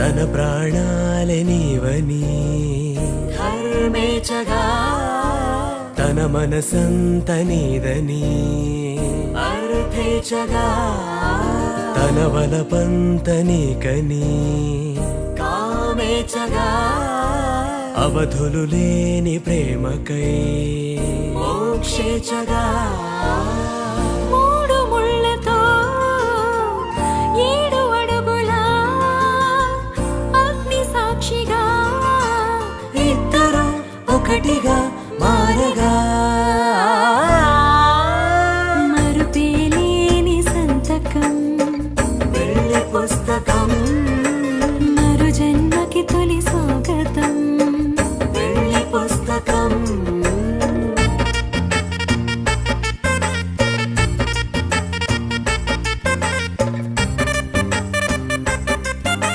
తన ప్రాణాలే నీవని ధర్మేచగా తన మనసంత నీదని అర్థేచగా తన వలపంత నీకని కామేచగా అవధులు లేని ప్రేమకై మోక్షేచగా